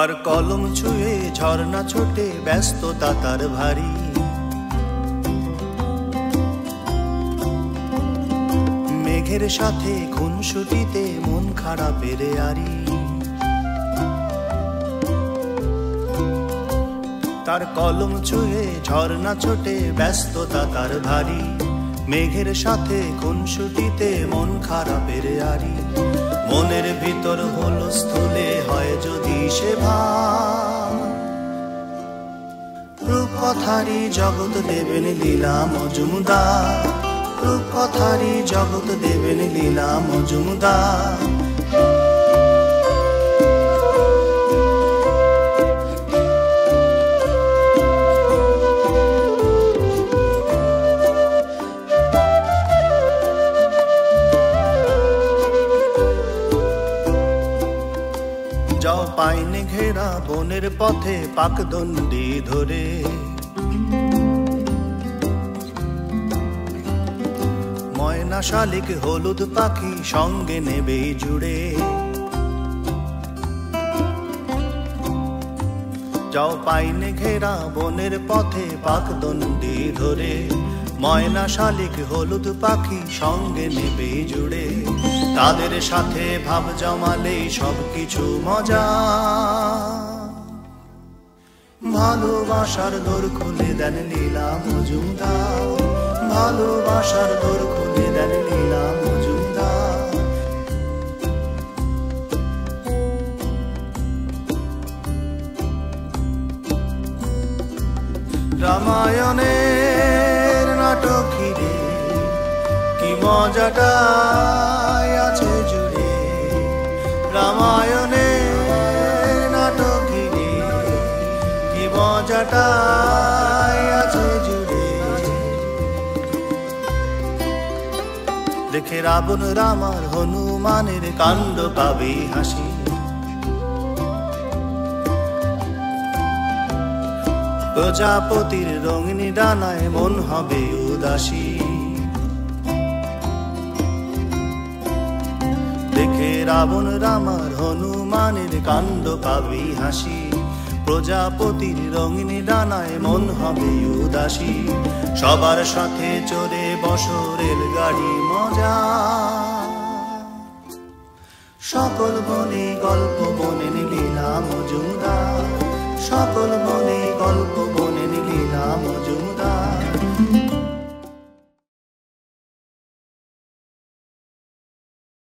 তার কলম ছুঁয়ে ঝর্ণা ছোটে ব্যস্ততা তার ভারী। মেঘের সাথে খুনসুটিতে মন খারাপের আরি। তার কলম ছুঁয়ে ঝর্ণা ছোটে ব্যস্ততা তার ভারী। মেঘের সাথে খুনসুটিতে মন খারাপের আরি। মনের ভিতর হলো স্থলে হয় যদি সে ভাব। রূপকথারি জগৎ দেবেন লীলা মজুমদার। রূপকথারি জগৎ দেবেন লীলা মজুমদার। যাও পাইনে ঘেরা বনের পথে পাকদণ্ডি ধরে। ময়না শালিক হলুদ পাখি সঙ্গে নেবে জুড়ে। যাও পাইনে ঘেরা বনের পথে পাকদণ্ডি ধরে। ময়না শালিক হলুদ পাখি সঙ্গে নেবে জুড়ে। তাদের সাথে ভাব জমালে সবকিছু মজা। ভালোবাসার দোর খুলে দেন লীলা মজুমদার। ভালোবাসার দোর খুলে দেন লীলা মজুমদার। রামায়ণের নাটক ঘিরে কি মজাটা আছে জুড়ে। রামায়ণের নাটক ঘিরে কি মজাটা আছে জুড়ে। দেখে রাবণ রাম আর হনুমানের কাণ্ড পাবে হাসি। প্রজাপতির রঙিন ডানায় মন হবে উদাসী। দেখে রাবণ রাম আর হনুমানের কাণ্ড পাবি হাসি। প্রজাপতির রঙিন ডানায় মন হবে উদাসী। সবার সাথে চড়ে বসো রেলগাড়ি মজা। সকল বনে গল্প বনেন লীলা মজুমদার। সকল বনে গল্প বনেন লীলা মজুমদার।